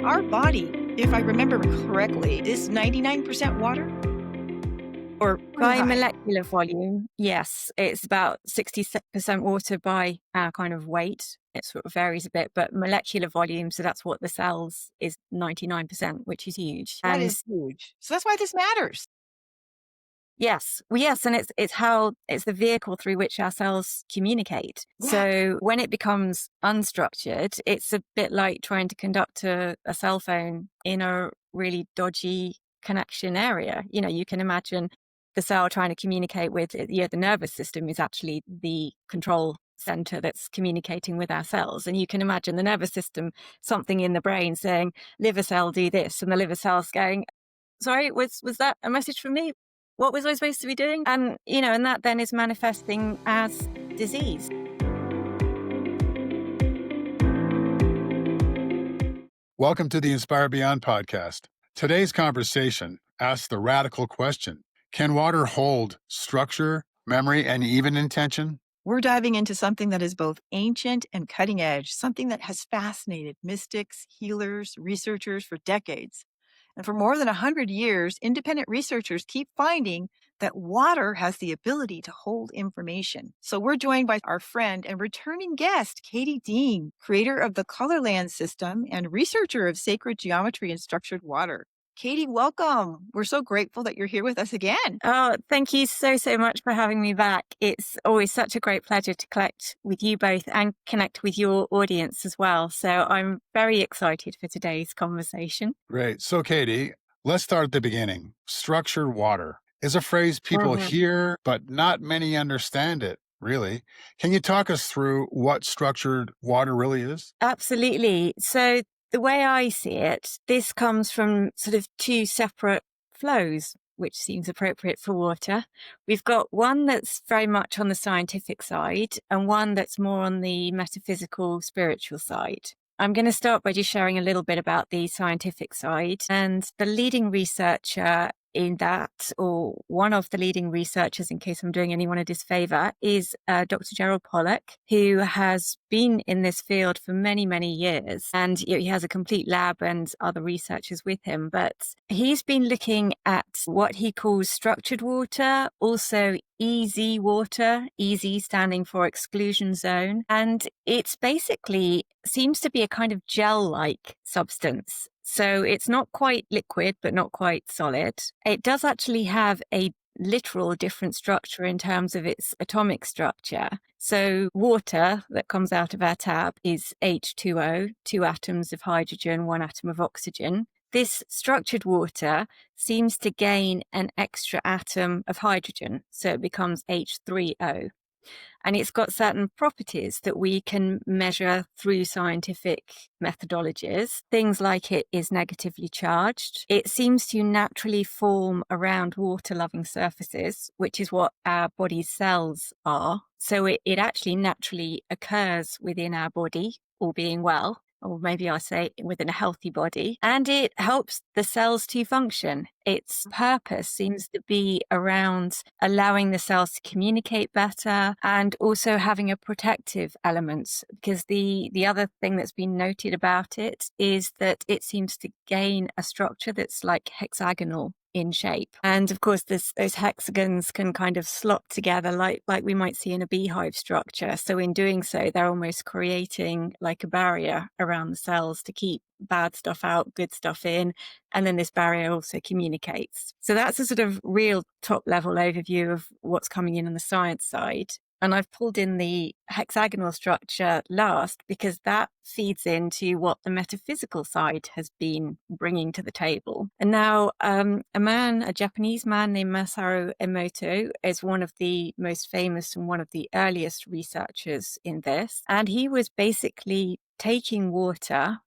our body, if I remember correctly, is 99% water? Or By high? molecular volume, yes, it's about 60% water by our kind of weight. It sort of varies a bit, but molecular volume, so that's what the cells is 99%, which is huge. That And is huge. So that's why this matters. yes, and it's the vehicle through which our cells communicate. Yeah. So when it becomes unstructured, it's a bit like trying to conduct a cell phone in a really dodgy connection area. You can imagine the cell trying to communicate with the nervous system is actually the control center that's communicating with our cells. And you can imagine the nervous system, something in the brain saying, liver cell, do this. And the liver cell's going, sorry, was that a message from me? What was I supposed to be doing? And, and that then is manifesting as disease. Welcome to the Inspire Beyond podcast. Today's conversation asks the radical question: can water hold structure, memory, and even intention? We're diving into something that is both ancient and cutting edge, something that has fascinated mystics, healers, researchers for decades. And for more than 100 years, independent researchers keep finding that water has the ability to hold information. So we're joined by our friend and returning guest, Katie Dean, creator of the Kolorlan System and researcher of sacred geometry and structured water. Katie, welcome. We're so grateful that you're here with us again. Oh, thank you so much for having me back. It's always such a great pleasure to connect with you both and connect with your audience as well. So I'm very excited for today's conversation. Great. So, Katie, let's start at the beginning. Structured water is a phrase people hear, but not many understand it, really. Can you talk us through what structured water really is? Absolutely. So the way I see it, this comes from sort of two separate flows, which seems appropriate for water. We've got one that's very much on the scientific side and one that's more on the metaphysical, spiritual side. I'm going to start by just sharing a little bit about the scientific side. And the leading researcher in that, or one of the leading researchers, in case I'm doing anyone a disfavor, is Dr. Gerald Pollack, who has been in this field for many, many years. And he has a complete lab and other researchers with him. But he's been looking at what he calls structured water, also easy water, easy standing for exclusion zone. And it's basically seems to be a kind of gel-like substance. So it's not quite liquid, but not quite solid. It does actually have a literal different structure in terms of its atomic structure. So water that comes out of our tap is H2O, 2 atoms of hydrogen, 1 atom of oxygen. This structured water seems to gain an extra atom of hydrogen, so it becomes H3O. And it's got certain properties that we can measure through scientific methodologies. Things like it is negatively charged. It seems to naturally form around water-loving surfaces, which is what our body's cells are. So it actually naturally occurs within our body, all being well. Or maybe I'll say within a healthy body, and it helps the cells to function. Its purpose seems to be around allowing the cells to communicate better and also having a protective element, because the other thing that's been noted about it is that it seems to gain a structure that's like hexagonal in shape. And of course, those hexagons can kind of slot together like we might see in a beehive structure. So in doing so, they're almost creating like a barrier around the cells to keep bad stuff out, good stuff in. And then this barrier also communicates. So that's a sort of real top level overview of what's coming in on the science side. And I've pulled in the hexagonal structure last because that feeds into what the metaphysical side has been bringing to the table. And now a Japanese man named Masaru Emoto is one of the most famous and one of the earliest researchers in this. And he was basically taking water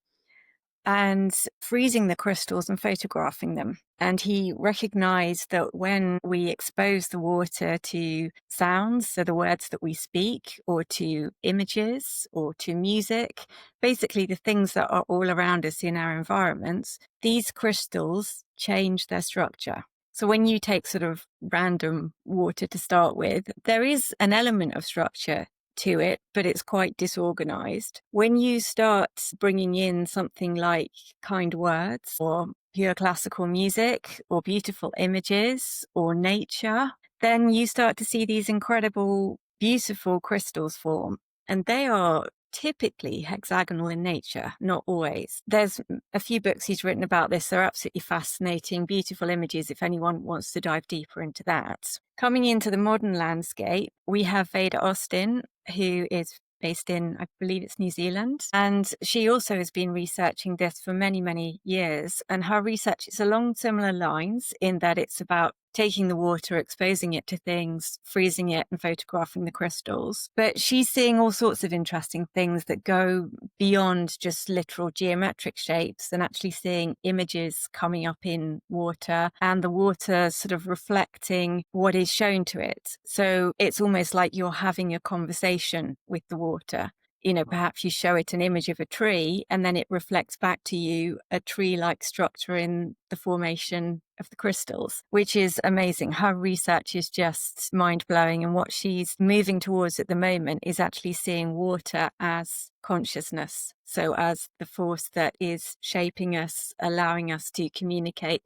and freezing the crystals and photographing them. And he recognized that when we expose the water to sounds, so the words that we speak, or to images, or to music, basically the things that are all around us in our environments, these crystals change their structure. So when you take sort of random water to start with, there is an element of structure to it, but it's quite disorganized. When you start bringing in something like kind words or pure classical music or beautiful images or nature, then you start to see these incredible, beautiful crystals form. And they are typically hexagonal in nature, not always. There's a few books he's written about this. They're absolutely fascinating, beautiful images if anyone wants to dive deeper into that. Coming into the modern landscape, we have Veda Austin, who is based in, I believe it's New Zealand. And she also has been researching this for many, many years. And her research is along similar lines in that it's about taking the water, exposing it to things, freezing it and photographing the crystals. But she's seeing all sorts of interesting things that go beyond just literal geometric shapes and actually seeing images coming up in water and the water sort of reflecting what is shown to it. So it's almost like you're having a conversation with the water. You know, perhaps you show it an image of a tree and then it reflects back to you a tree-like structure in the formation of the crystals, which is amazing. Her research is just mind-blowing. And what she's moving towards at the moment is actually seeing water as consciousness. So as the force that is shaping us, allowing us to communicate.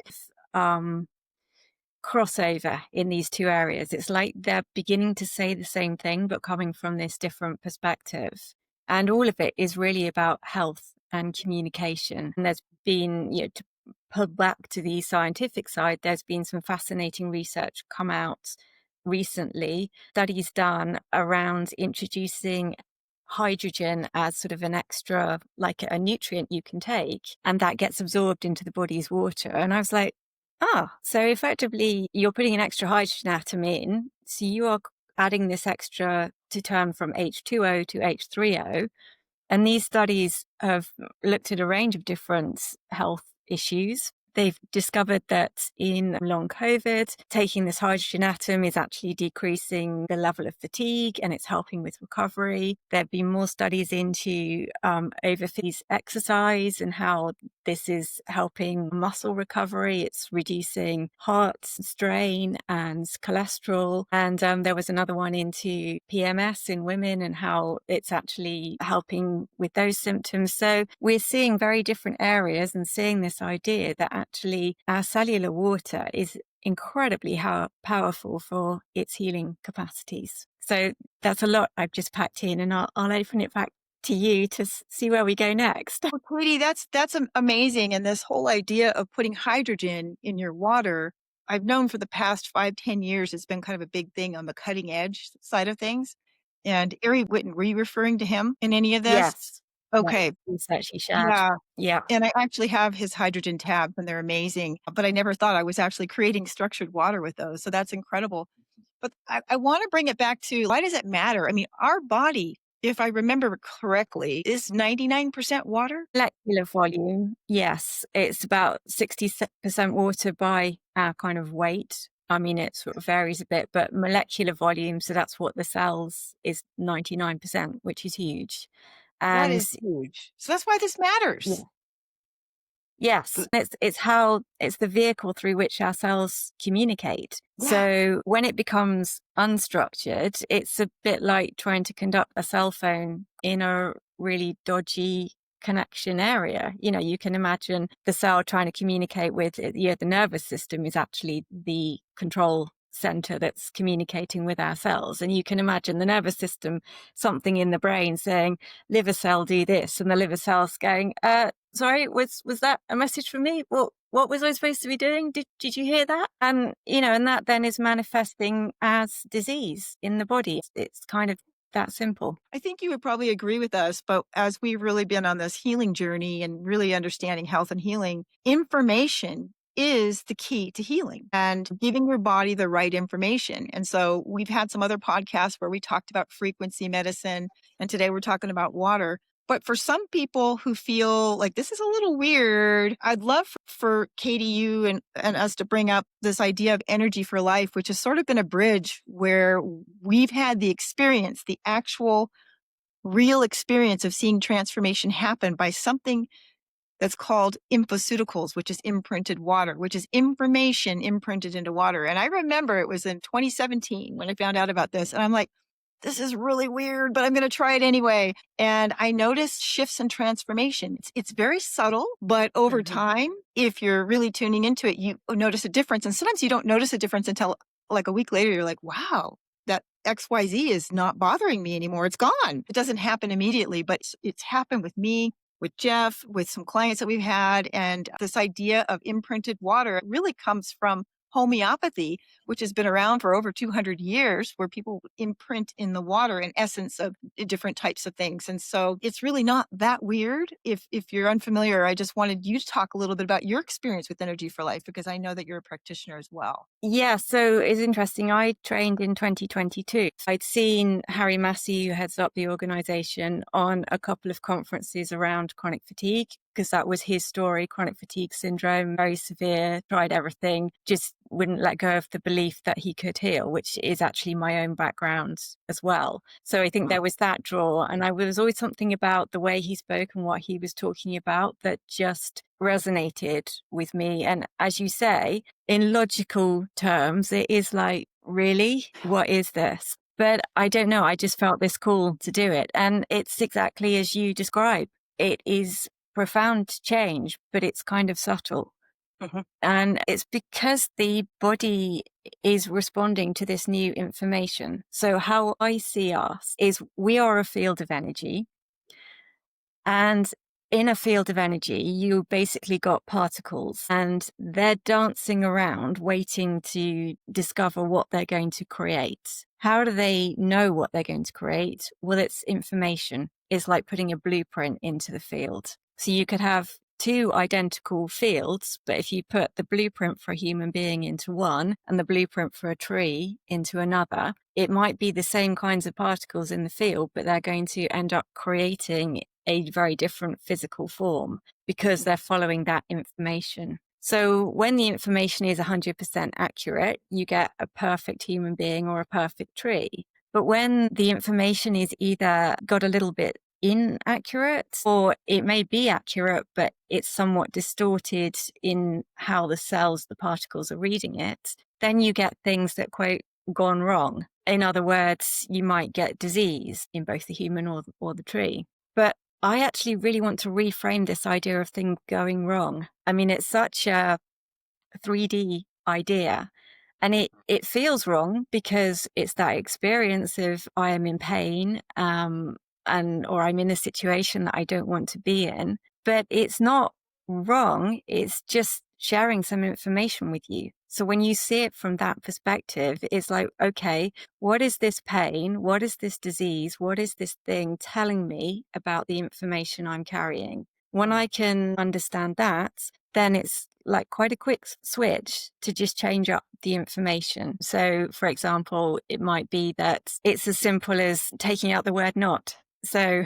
Crossover in these two areas. It's like they're beginning to say the same thing, but coming from this different perspective. And all of it is really about health and communication. And there's been, to pull back to the scientific side, there's been some fascinating research come out recently, studies done around introducing hydrogen as sort of an extra, like a nutrient you can take, and that gets absorbed into the body's water. And I was like, so effectively you're putting an extra hydrogen atom in. So you are adding this extra to turn from H2O to H3O. And these studies have looked at a range of different health issues. They've discovered that in long COVID, taking this hydrogen atom is actually decreasing the level of fatigue and it's helping with recovery. There have been more studies into overseas exercise and how this is helping muscle recovery. It's reducing heart strain and cholesterol. And there was another one into PMS in women and how it's actually helping with those symptoms. So we're seeing very different areas and seeing this idea that actually our cellular water is incredibly powerful for its healing capacities. So that's a lot I've just packed in, and I'll open it back to you to see where we go next. Well, Katie, that's amazing. And this whole idea of putting hydrogen in your water, I've known for the past 5-10 years, it's been kind of a big thing on the cutting edge side of things. And Ari Whitten, were you referring to him in any of this? Yes. Okay. Research he shared. Yeah. And I actually have his hydrogen tabs and they're amazing, but I never thought I was actually creating structured water with those. So that's incredible. But I want to bring it back to, why does it matter? I mean, our body, if I remember correctly, is 99% water? Molecular volume, yes. It's about 60% water by our kind of weight. I mean, it sort of varies a bit, but molecular volume, so that's what the cells is 99%, which is huge. That is huge. So that's why this matters. Yeah. Yes, it's the vehicle through which our cells communicate. Yeah. So when it becomes unstructured, it's a bit like trying to conduct a cell phone in a really dodgy connection area. You can imagine the cell trying to communicate with the nervous system is actually the control center that's communicating with our cells. And you can imagine the nervous system, something in the brain saying, liver cell, do this. And the liver cell's going, sorry, was that a message from me? Well, what was I supposed to be doing? Did you hear that? And, and that then is manifesting as disease in the body. It's kind of that simple. I think you would probably agree with us, but as we've really been on this healing journey and really understanding health and healing, information is the key to healing and giving your body the right information. And so we've had some other podcasts where we talked about frequency medicine, and today we're talking about water. But for some people who feel like this is a little weird, I'd love for Katie, you and us to bring up this idea of Energy4Life, which has sort of been a bridge where we've had the experience, the actual real experience of seeing transformation happen by something that's called Infoceuticals, which is imprinted water, which is information imprinted into water. And I remember it was in 2017 when I found out about this. And I'm like, this is really weird, but I'm going to try it anyway. And I noticed shifts and transformation. It's very subtle, but over time, if you're really tuning into it, you notice a difference. And sometimes you don't notice a difference until like a week later, you're like, wow, that XYZ is not bothering me anymore. It's gone. It doesn't happen immediately, but it's happened with me, with Jeff, with some clients that we've had. And this idea of imprinted water really comes from homeopathy, which has been around for over 200 years, where people imprint in the water an essence of different types of things. And so it's really not that weird. If you're unfamiliar, I just wanted you to talk a little bit about your experience with Energy4Life, because I know that you're a practitioner as well. Yeah, so it's interesting. I trained in 2022. I'd seen Harry Massey, who heads up the organization, on a couple of conferences around chronic fatigue, because that was his story. Chronic fatigue syndrome, very severe, tried everything, just wouldn't let go of the belief that he could heal, which is actually my own background as well. So I think there was that draw. And I was always something about the way he spoke and what he was talking about that just resonated with me. And as you say, in logical terms, it is like, really, what is this? But I don't know. I just felt this call to do it. And it's exactly as you describe. It is profound change, but it's kind of subtle. And it's because the body is responding to this new information. So how I see us is we are a field of energy. And in a field of energy, you basically got particles and they're dancing around waiting to discover what they're going to create. How do they know what they're going to create? Well, it's information. It's like putting a blueprint into the field. So you could have two identical fields, but if you put the blueprint for a human being into one and the blueprint for a tree into another, it might be the same kinds of particles in the field, but they're going to end up creating a very different physical form because they're following that information. So when the information is 100% accurate, you get a perfect human being or a perfect tree. But when the information is either got a little bit inaccurate, or it may be accurate, but it's somewhat distorted in how the cells, the particles are reading it, then you get things that, quote, gone wrong. In other words, you might get disease in both the human or the tree. But I actually really want to reframe this idea of things going wrong. I mean, it's such a 3D idea. And it feels wrong because it's that experience of I am in pain, or I'm in a situation that I don't want to be in. But it's not wrong. It's just sharing some information with you. So when you see it from that perspective, it's like, okay, what is this pain? What is this disease? What is this thing telling me about the information I'm carrying? When I can understand that, then it's like quite a quick switch to just change up the information. So, for example, it might be that it's as simple as taking out the word not. So,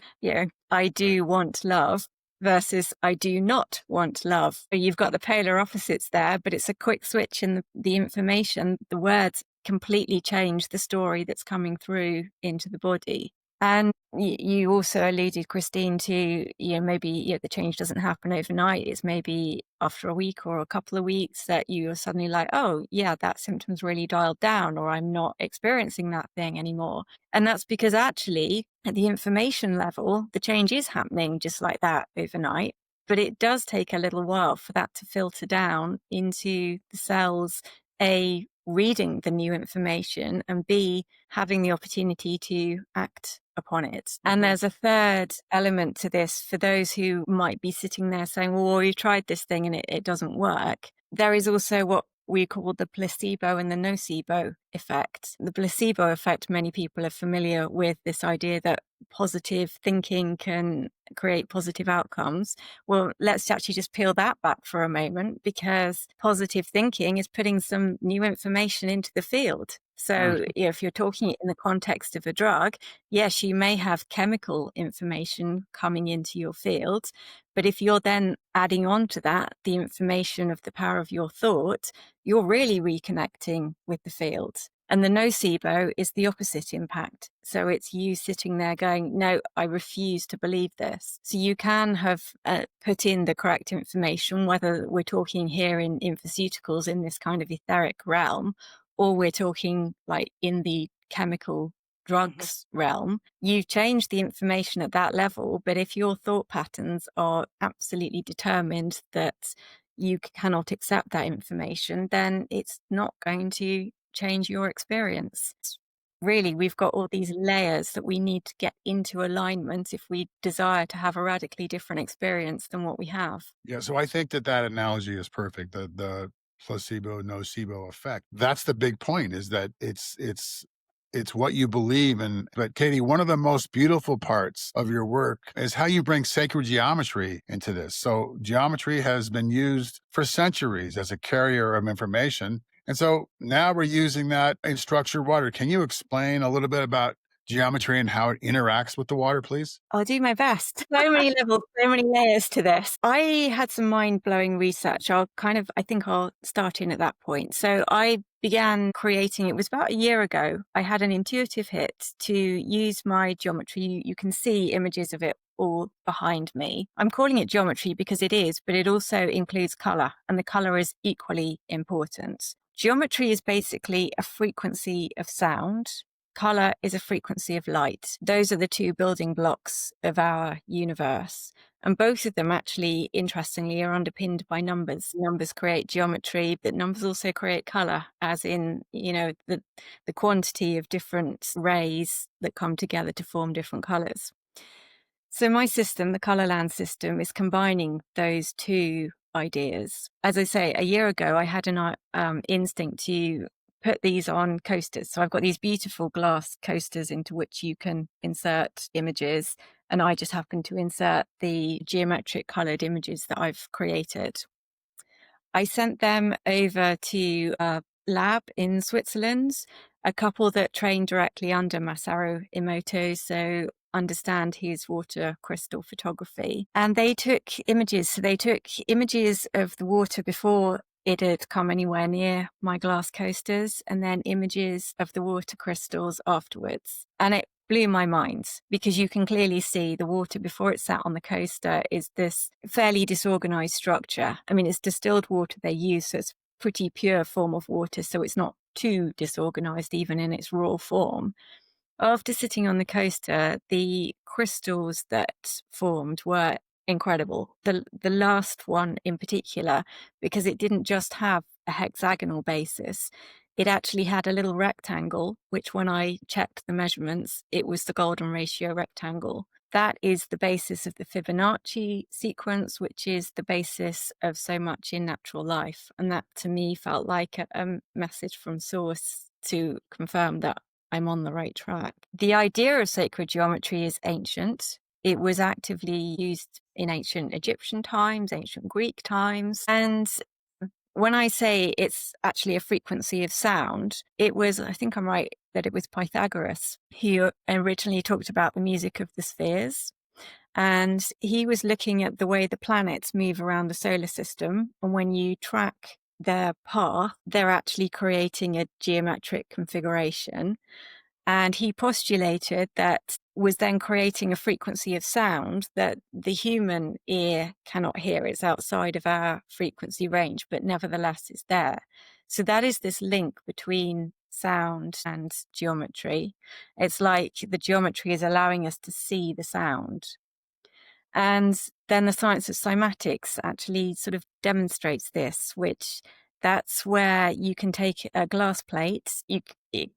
I do want love versus I do not want love. So you've got the polar opposites there, but it's a quick switch in the information. The words completely change the story that's coming through into the body. And you also alluded, Christine, to, maybe the change doesn't happen overnight. It's maybe after a week or a couple of weeks that you are suddenly like, oh, yeah, that symptom's really dialed down, or I'm not experiencing that thing anymore. And that's because actually at the information level, the change is happening just like that overnight. But it does take a little while for that to filter down into the cells, A, reading the new information, and B, having the opportunity to act upon it. And there's a third element to this for those who might be sitting there saying, well, you tried this thing and it doesn't work. There is also what we call the placebo and the nocebo effect. The placebo effect, many people are familiar with this idea that positive thinking can create positive outcomes. Well, let's actually just peel that back for a moment, because positive thinking is putting some new information into the field. So if you're talking in the context of a drug, yes, you may have chemical information coming into your field, but if you're then adding on to that the information of the power of your thought, you're really reconnecting with the field. And the nocebo is the opposite impact. So it's you sitting there going, no, I refuse to believe this. So you can have put in the correct information, whether we're talking here in Infoceuticals in this kind of etheric realm, or we're talking like in the chemical drugs realm, you change the information at that level. But if your thought patterns are absolutely determined that you cannot accept that information, then it's not going to change your experience. Really, we've got all these layers that we need to get into alignment if we desire to have a radically different experience than what we have. Yeah, so I think that analogy is perfect. The placebo nocebo effect. That's the big point, is that it's what you believe in. But Katie, one of the most beautiful parts of your work is how you bring sacred geometry into this. So geometry has been used for centuries as a carrier of information. And so now we're using that in structured water. Can you explain a little bit about geometry and how it interacts with the water, please? I'll do my best. So many levels, so many layers to this. I had some mind-blowing research. I think I'll start in at that point. So I began creating, it was about a year ago. I had an intuitive hit to use my geometry. You can see images of it all behind me. I'm calling it geometry because it is, but it also includes color, and the color is equally important. Geometry is basically a frequency of sound. Color is a frequency of light. Those are the two building blocks of our universe. And both of them actually, interestingly, are underpinned by numbers. Numbers create geometry, but numbers also create color, as in, the quantity of different rays that come together to form different colors. So my system, the Kolorlan System, is combining those two ideas. As I say, a year ago, I had an instinct to put these on coasters. So I've got these beautiful glass coasters into which you can insert images. And I just happen to insert the geometric colored images that I've created. I sent them over to a lab in Switzerland, a couple that trained directly under Masaru Emoto, so understand his water crystal photography. And they took images. So they took images of the water before it had come anywhere near my glass coasters, and then images of the water crystals afterwards. And it blew my mind, because you can clearly see the water before it sat on the coaster is this fairly disorganized structure. I mean, it's distilled water they use, so it's a pretty pure form of water, so it's not too disorganized even in its raw form. After sitting on the coaster, the crystals that formed were incredible. The last one in particular, because it didn't just have a hexagonal basis, it actually had a little rectangle, which when I checked the measurements, it was the golden ratio rectangle. That is the basis of the Fibonacci sequence, which is the basis of so much in natural life. And that to me felt like a message from source to confirm that I'm on the right track. The idea of sacred geometry is ancient. It was actively used in ancient Egyptian times, ancient Greek times. And when I say it's actually a frequency of sound, I think I'm right, that it was Pythagoras who originally talked about the music of the spheres. And he was looking at the way the planets move around the solar system. And when you track their path, they're actually creating a geometric configuration. And he postulated that was then creating a frequency of sound that the human ear cannot hear. It's outside of our frequency range, but nevertheless it's there. So that is this link between sound and geometry. It's like the geometry is allowing us to see the sound. And then the science of cymatics actually sort of demonstrates this, which that's where you can take a glass plate. You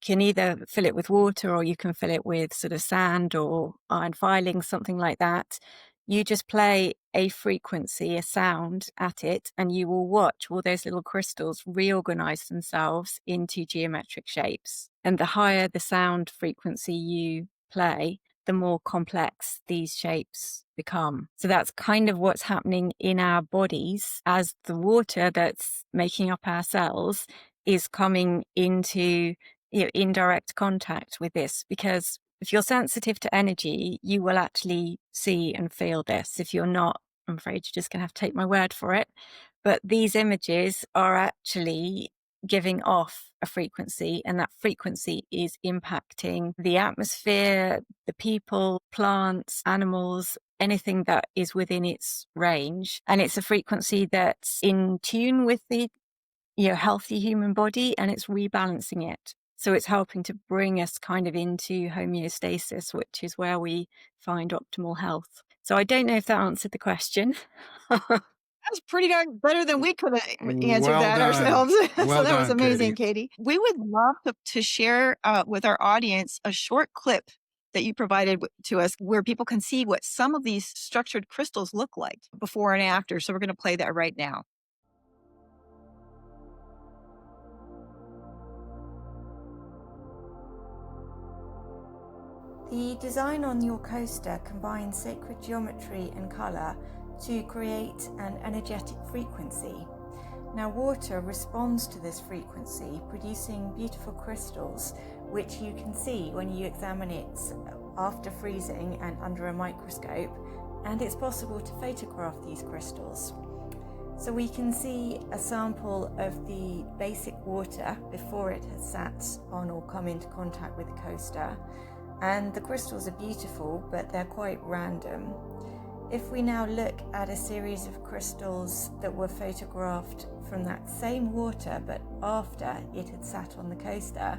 can either fill it with water, or you can fill it with sort of sand or iron filings, something like that. You just play a frequency, a sound at it, and you will watch all those little crystals reorganize themselves into geometric shapes. And the higher the sound frequency you play, the more complex these shapes become. So that's kind of what's happening in our bodies as the water that's making up our cells is coming into indirect contact with this. Because if you're sensitive to energy, you will actually see and feel this. If you're not, I'm afraid you're just going to have to take my word for it. But these images are actually giving off a frequency, and that frequency is impacting the atmosphere, the people, plants, animals, anything that is within its range. And it's a frequency that's in tune with the healthy human body, and it's rebalancing it. So it's helping to bring us kind of into homeostasis, which is where we find optimal health. So I don't know if that answered the question. That's pretty darn better than we could have answered Well that done. ourselves. So Well that was done, amazing, Katie. Katie. We would love to share with our audience a short clip that you provided to us where people can see what some of these structured crystals look like before and after. So we're going to play that right now. The design on your coaster combines sacred geometry and colour to create an energetic frequency. Now, water responds to this frequency, producing beautiful crystals, which you can see when you examine it after freezing and under a microscope, and it's possible to photograph these crystals. So we can see a sample of the basic water before it has sat on or come into contact with the coaster. And the crystals are beautiful, but they're quite random. If we now look at a series of crystals that were photographed from that same water, but after it had sat on the coaster,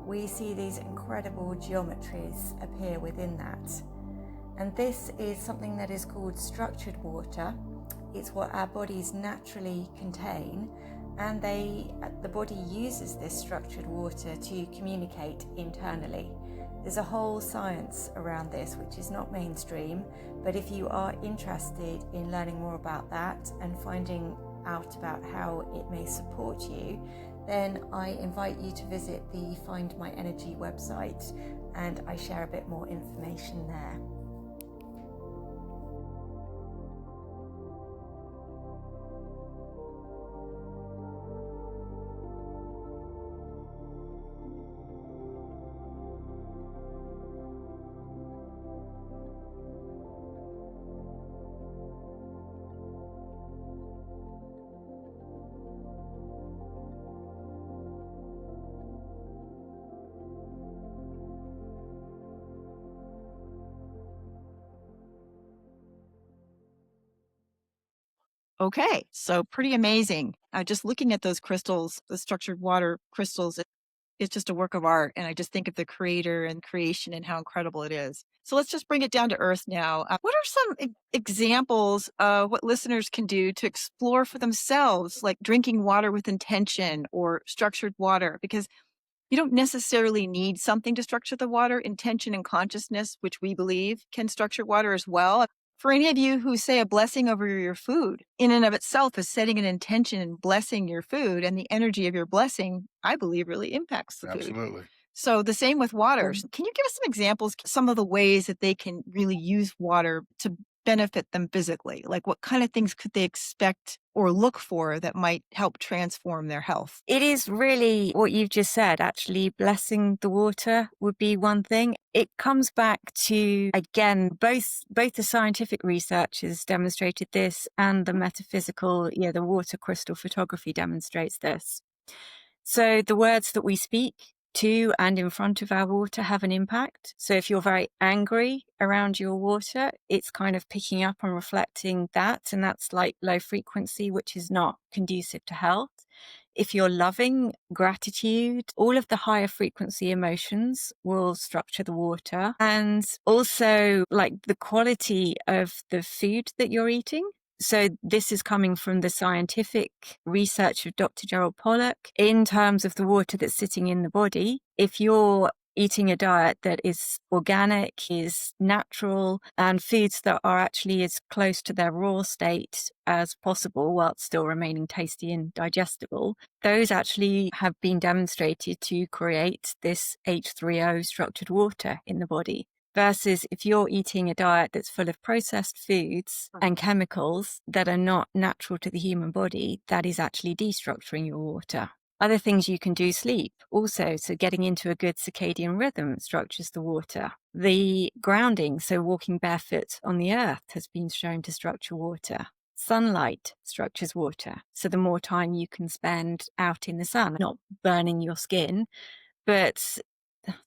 we see these incredible geometries appear within that. And this is something that is called structured water. It's what our bodies naturally contain, and the body uses this structured water to communicate internally. There's a whole science around this which is not mainstream, but if you are interested in learning more about that and finding out about how it may support you, then I invite you to visit the Find My Energy website, and I share a bit more information there. Okay, so pretty amazing. Just looking at those crystals, the structured water crystals, it's just a work of art. And I just think of the creator and creation and how incredible it is. So let's just bring it down to earth now. What are some examples of what listeners can do to explore for themselves, like drinking water with intention or structured water? Because you don't necessarily need something to structure the water. Intention and consciousness, which we believe can structure water as well. For any of you who say a blessing over your food, in and of itself is setting an intention and blessing your food, and the energy of your blessing, I believe, really impacts the food. Absolutely. So the same with water. Can you give us some examples, some of the ways that they can really use water to benefit them physically? Like what kind of things could they expect or look for that might help transform their health? It is really what you've just said. Actually, blessing the water would be one thing. It comes back to, again, both the scientific research has demonstrated this, and the metaphysical, the water crystal photography demonstrates this. So the words that we speak to and in front of our water have an impact. So if you're very angry around your water, it's kind of picking up and reflecting that, and that's like low frequency, which is not conducive to health. If you're loving, gratitude, all of the higher frequency emotions will structure the water. And also like the quality of the food that you're eating. So this is coming from the scientific research of Dr. Gerald Pollack in terms of the water that's sitting in the body. If you're eating a diet that is organic, is natural, and foods that are actually as close to their raw state as possible while still remaining tasty and digestible, those actually have been demonstrated to create this H3O structured water in the body. Versus if you're eating a diet that's full of processed foods and chemicals that are not natural to the human body, that is actually destructuring your water. Other things you can do, sleep also. So getting into a good circadian rhythm structures the water. The grounding, so walking barefoot on the earth, has been shown to structure water. Sunlight structures water. So the more time you can spend out in the sun, not burning your skin, but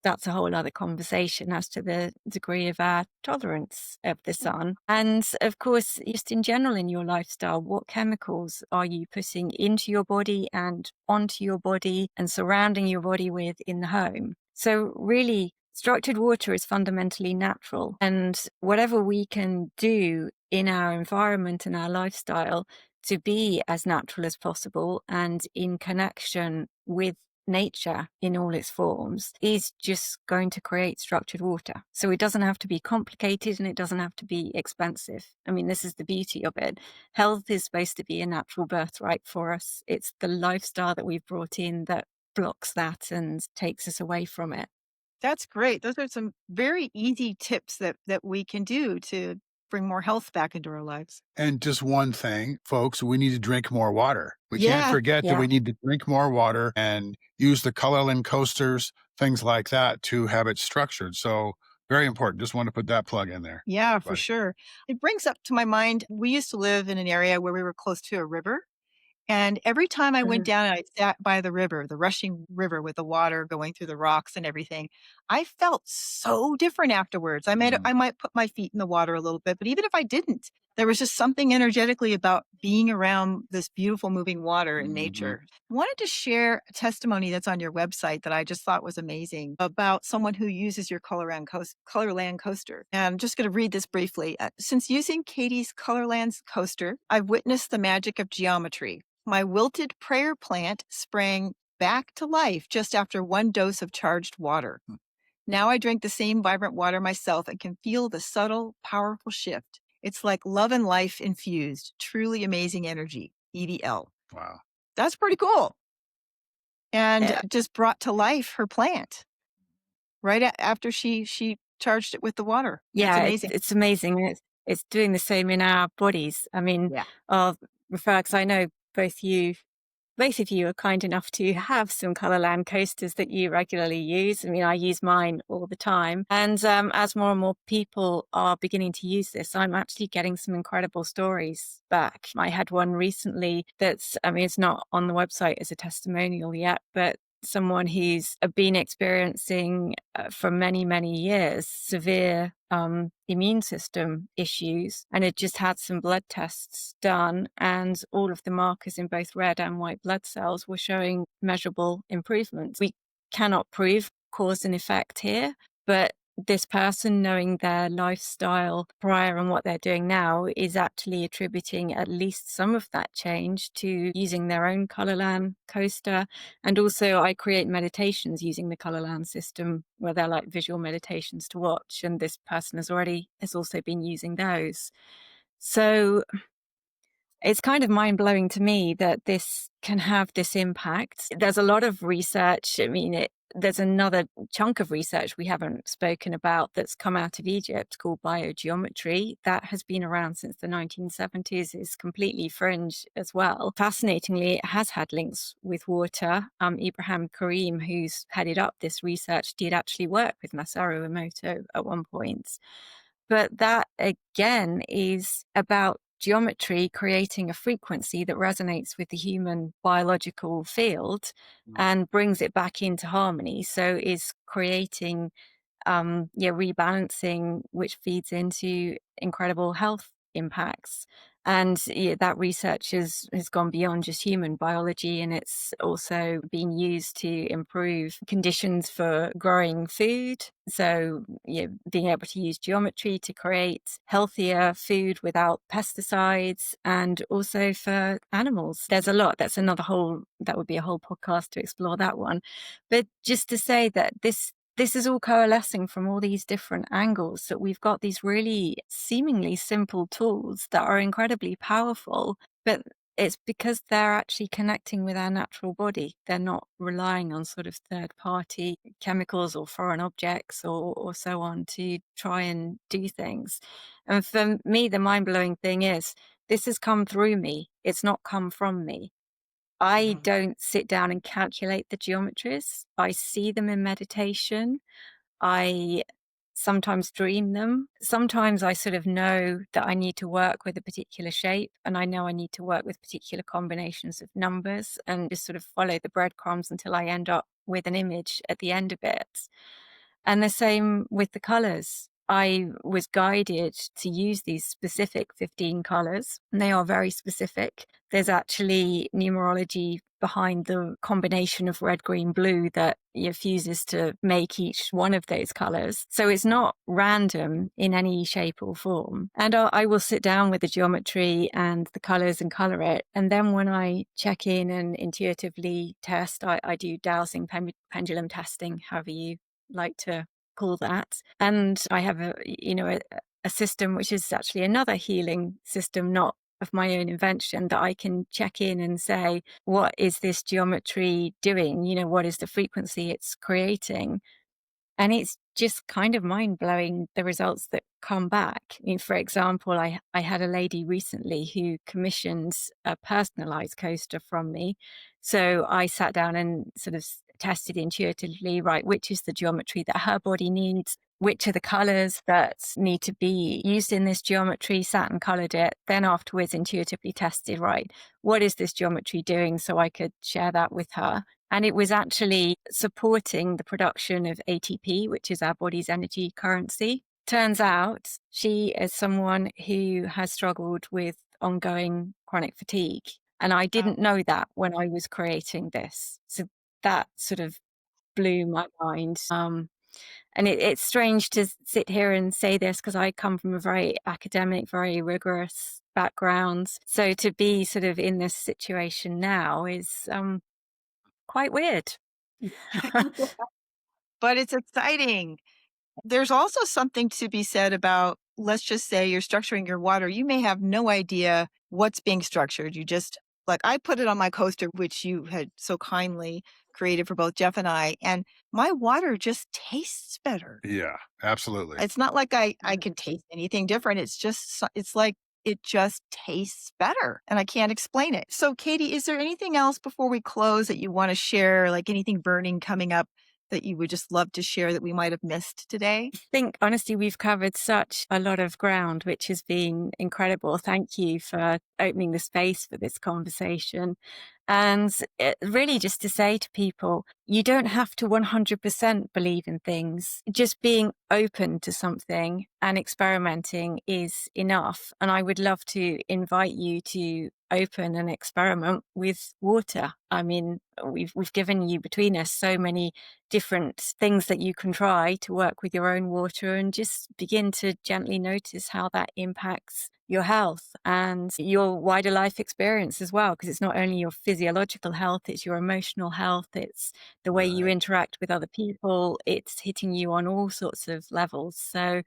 that's a whole other conversation as to the degree of our tolerance of the sun. And of course, just in general in your lifestyle, what chemicals are you putting into your body and onto your body and surrounding your body with in the home? So really, structured water is fundamentally natural, and whatever we can do in our environment and our lifestyle to be as natural as possible and in connection with nature in all its forms is just going to create structured water. So it doesn't have to be complicated and it doesn't have to be expensive. I mean, this is the beauty of it. Health is supposed to be a natural birthright for us. It's the lifestyle that we've brought in that blocks that and takes us away from it. That's great. Those are some very easy tips that we can do to bring more health back into our lives. And just one thing, folks, we need to drink more water. We can't Yeah. forget that Yeah. we need to drink more water and use the Kolorlan coasters, things like that to have it structured. So very important. Just want to put that plug in there. Yeah, for Buddy. sure. It brings up to my mind, we used to live in an area where we were close to a river. And every time I went Mm. down and I sat by the river, the rushing river with the water going through the rocks and everything, I felt so different afterwards. I might put my feet in the water a little bit, but even if I didn't, there was just something energetically about being around this beautiful moving water in nature. I wanted to share a testimony that's on your website that I just thought was amazing about someone who uses your Colorland coaster. And I'm just going to read this briefly. Since using Katie's Colorlands coaster, I've witnessed the magic of geometry. My wilted prayer plant sprang back to life just after one dose of charged water. Now I drink the same vibrant water myself and can feel the subtle, powerful shift. It's like love and life infused. Truly amazing energy. EDL. Wow. That's pretty cool. And Yeah. just brought to life her plant right after she charged it with the water. That's Yeah, amazing. it's amazing. It's doing the same in our bodies. I mean, Yeah. I'll refer, because I know both of you are kind enough to have some Colorland coasters that you regularly use. I mean, I use mine all the time. And as more and more people are beginning to use this, I'm actually getting some incredible stories back. I had one recently that's, I mean, it's not on the website as a testimonial yet, but someone who's been experiencing for many, many years severe immune system issues, and had just had some blood tests done, and all of the markers in both red and white blood cells were showing measurable improvements. We cannot prove cause and effect here, but this person, knowing their lifestyle prior and what they're doing now, is actually attributing at least some of that change to using their own Kolorlan coaster. And also I create meditations using the Kolorlan system where they're like visual meditations to watch. And this person has also been using those. So it's kind of mind-blowing to me that this can have this impact. There's a lot of research. I mean, there's another chunk of research we haven't spoken about that's come out of Egypt called biogeometry. That has been around since the 1970s, is completely fringe as well. Fascinatingly, it has had links with water. Ibrahim Karim, who's headed up this research, did actually work with Masaru Emoto at one point. But that, again, is about geometry creating a frequency that resonates with the human biological field and brings it back into harmony. So is creating rebalancing, which feeds into incredible health impacts. And that research has gone beyond just human biology, and it's also been used to improve conditions for growing food. So being able to use geometry to create healthier food without pesticides, and also for animals. There's a lot. That would be a whole podcast to explore that one. But just to say that this is all coalescing from all these different angles, that we've got these really seemingly simple tools that are incredibly powerful, but it's because they're actually connecting with our natural body. They're not relying on sort of third-party chemicals or foreign objects or so on to try and do things. And for me, the mind-blowing thing is this has come through me. It's not come from me. I don't sit down and calculate the geometries. I see them in meditation. I sometimes dream them. Sometimes I sort of know that I need to work with a particular shape, and I know I need to work with particular combinations of numbers, and just sort of follow the breadcrumbs until I end up with an image at the end of it. And the same with the colors. I was guided to use these specific 15 colors, and they are very specific. There's actually numerology behind the combination of red, green, blue that fuses to make each one of those colors. So it's not random in any shape or form. And I will sit down with the geometry and the colors and color it. And then when I check in and intuitively test, I do dowsing, pendulum testing, however you like to call that. And I have a system which is actually another healing system, not of my own invention, that I can check in and say, what is this geometry doing? What is the frequency it's creating? And it's just kind of mind blowing, the results that come back. I mean, for example, I had a lady recently who commissioned a personalized coaster from me. So I sat down and sort of tested intuitively, right, which is the geometry that her body needs, which are the colors that need to be used in this geometry, sat and colored it. Then afterwards intuitively tested, right, what is this geometry doing? So I could share that with her. And it was actually supporting the production of ATP, which is our body's energy currency. Turns out she is someone who has struggled with ongoing chronic fatigue. And I didn't know that when I was creating this. So that sort of blew my mind. And it's strange to sit here and say this because I come from a very academic, very rigorous background. So to be sort of in this situation now is quite weird. But it's exciting. There's also something to be said about, let's just say you're structuring your water. You may have no idea what's being structured. You just, like, I put it on my coaster, which you had so kindly created for both Jeff and I, and my water just tastes better. Yeah, absolutely. It's not like I can taste anything different. It's just, it's like it just tastes better, and I can't explain it. So, Katie, is there anything else before we close that you want to share, like anything burning coming up that you would just love to share that we might have missed today? I think, honestly, we've covered such a lot of ground, which has been incredible. Thank you for opening the space for this conversation. And really just to say to people, you don't have to 100% believe in things. Just being open to something and experimenting is enough. And I would love to invite you to open and experiment with water. I mean, we've given you between us so many different things that you can try to work with your own water, and just begin to gently notice how that impacts your health and your wider life experience as well, because it's not only your physiological health, it's your emotional health, it's the way you interact with other people, it's hitting you on all sorts of levels. So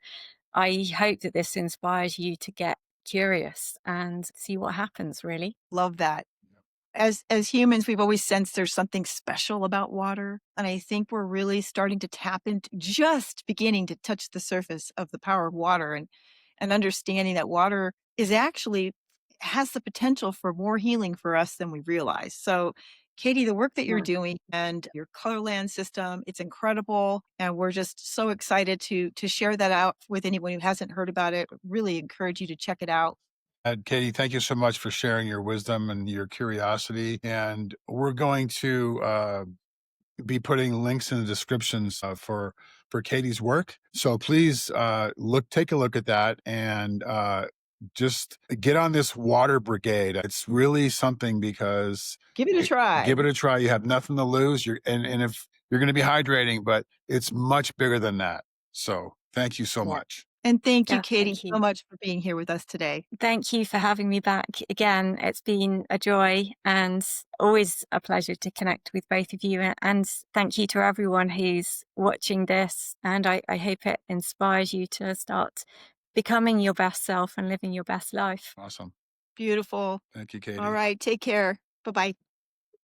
I hope that this inspires you to get curious and see what happens, really. Love that. As humans, we've always sensed there's something special about water. And I think we're really starting to tap into, just beginning to touch the surface of the power of water, and understanding that water is actually has the potential for more healing for us than we realize. So, Katie, the work that you're doing and your Kolorlan system, it's incredible. And we're just so excited to share that out with anyone who hasn't heard about it. Really encourage you to check it out. Katie, thank you so much for sharing your wisdom and your curiosity. And we're going to be putting links in the descriptions for Katie's work. So please take a look at that, and just get on this water brigade. It's really something, because Give it a try. give it a try. You have nothing to lose. And if you're going to be hydrating, but it's much bigger than that. So thank you so much. And thank you, Yeah, Katie, thank you. so much for being here with us today. Thank you for having me back again. It's been a joy and always a pleasure to connect with both of you. And thank you to everyone who's watching this. And I hope it inspires you to start becoming your best self and living your best life. Awesome. Beautiful. Thank you, Katie. All right. Take care. Bye-bye.